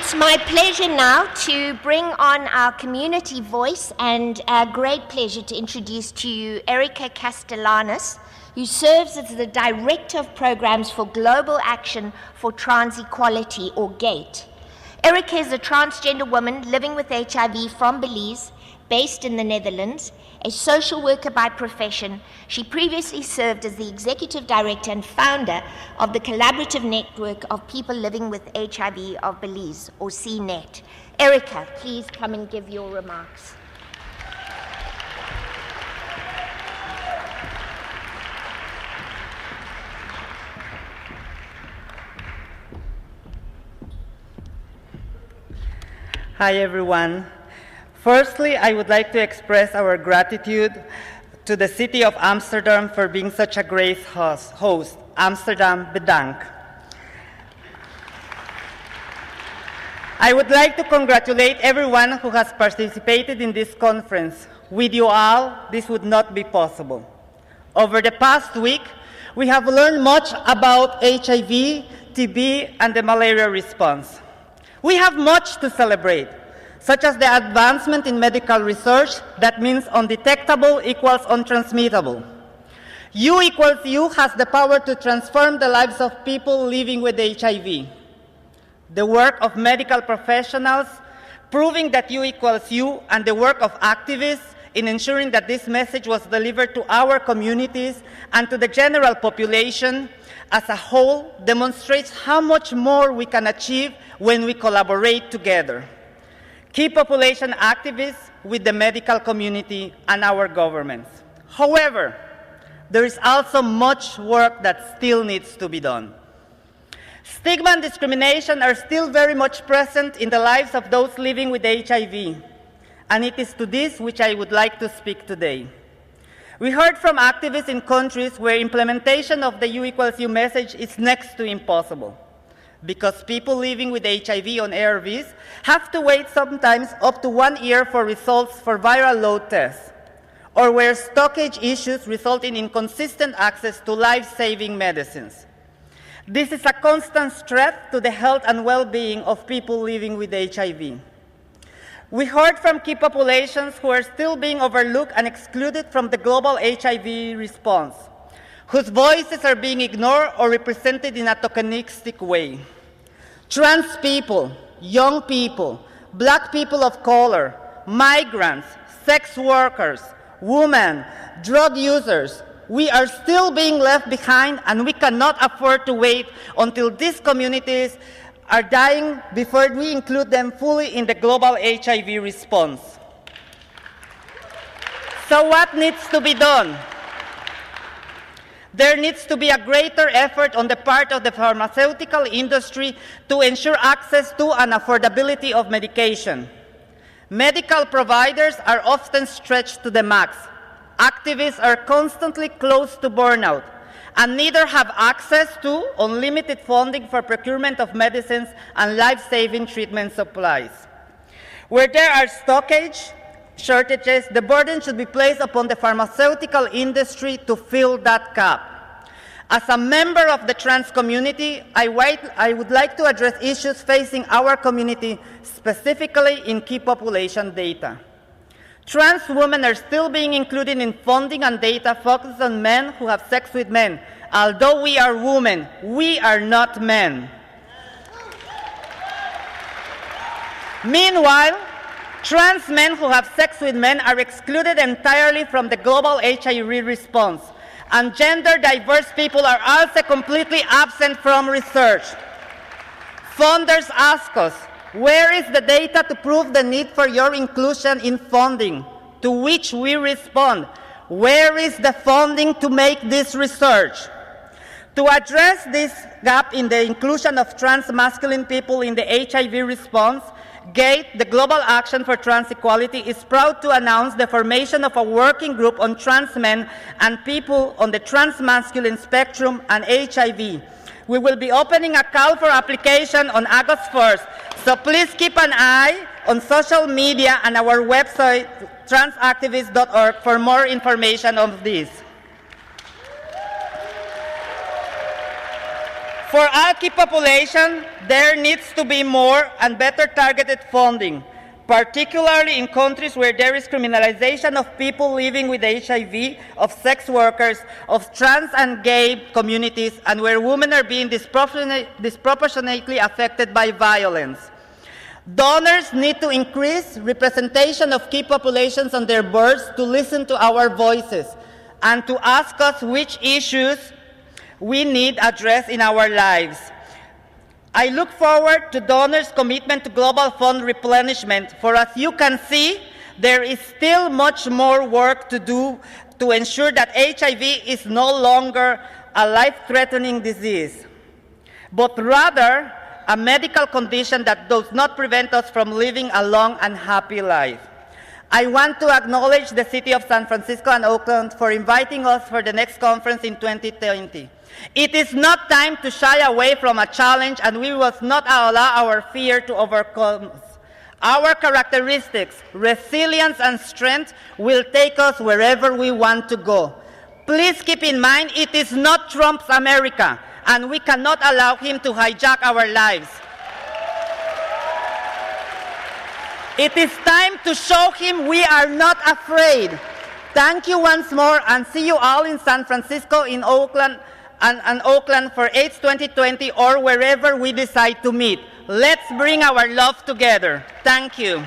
It's my pleasure now to bring on our community voice, and a great pleasure to introduce to you Erika Castellanos, who serves as the Director of Programs for Global Action for Trans Equality, or GATE. Erika is a transgender woman living with HIV from Belize, based in the Netherlands. A social worker by profession, she previously served as the Executive Director and founder of the Collaborative Network of People Living with HIV of Belize, or CNET. Erika, please come and give your remarks. Hi, everyone. Firstly, I would like to express our gratitude to the City of Amsterdam for being such a great host. Amsterdam, bedankt. I would like to congratulate everyone who has participated in this conference. With you all, this would not be possible. Over the past week, we have learned much about HIV, TB, and the malaria response. We have much to celebrate, such as the advancement in medical research that means undetectable equals untransmittable. U equals U has the power to transform the lives of people living with HIV. The work of medical professionals proving that U equals U, and the work of activists in ensuring that this message was delivered to our communities and to the general population as a whole demonstrates how much more we can achieve when we collaborate together. Key population activists with the medical community and our governments. However, there is also much work that still needs to be done. Stigma and discrimination are still very much present in the lives of those living with HIV, and it is to this which I would like to speak today. We heard from activists in countries where implementation of the U equals U message is next to impossible, because people living with HIV on ARVs have to wait sometimes up to 1 year for results for viral load tests, or where stockage issues result in inconsistent access to life-saving medicines. This is a constant threat to the health and well-being of people living with HIV. We heard from key populations who are still being overlooked and excluded from the global HIV response, whose voices are being ignored or represented in a tokenistic way. Trans people, young people, black people of color, migrants, sex workers, women, drug users, we are still being left behind, and we cannot afford to wait until these communities are dying before we include them fully in the global HIV response. So what needs to be done? There needs to be a greater effort on the part of the pharmaceutical industry to ensure access to and affordability of medication. Medical providers are often stretched to the max. Activists are constantly close to burnout, and neither have access to unlimited funding for procurement of medicines and life-saving treatment supplies. Where there are stockage shortages, the burden should be placed upon the pharmaceutical industry to fill that gap. As a member of the trans community, I would like to address issues facing our community, specifically in key population data. Trans women are still being included in funding and data focused on men who have sex with men. Although we are women, we are not men. Meanwhile, trans men who have sex with men are excluded entirely from the global HIV response, and gender-diverse people are also completely absent from research. Funders ask us, where is the data to prove the need for your inclusion in funding? To which we respond, where is the funding to make this research? To address this gap in the inclusion of trans masculine people in the HIV response, GATE, the Global Action for Trans Equality, is proud to announce the formation of a working group on trans men and people on the trans masculine spectrum and HIV. We will be opening a call for application on August 1st, so please keep an eye on social media and our website, transactivist.org, for more information on this. For our key population, there needs to be more and better targeted funding, particularly in countries where there is criminalization of people living with HIV, of sex workers, of trans and gay communities, and where women are being disproportionately affected by violence. Donors need to increase representation of key populations on their boards to listen to our voices and to ask us which issues we need addressed in our lives. I look forward to donors' commitment to global fund replenishment, for as you can see, there is still much more work to do to ensure that HIV is no longer a life-threatening disease, but rather a medical condition that does not prevent us from living a long and happy life. I want to acknowledge the City of San Francisco and Oakland for inviting us for the next conference in 2020. It is not time to shy away from a challenge, and we must not allow our fear to overcome us. Our characteristics, resilience, and strength will take us wherever we want to go. Please keep in mind, it is not Trump's America, and we cannot allow him to hijack our lives. It is time to show him we are not afraid. Thank you once more, and see you all in San Francisco, in Oakland, and Oakland for AIDS 2020, or wherever we decide to meet. Let's bring our love together. Thank you.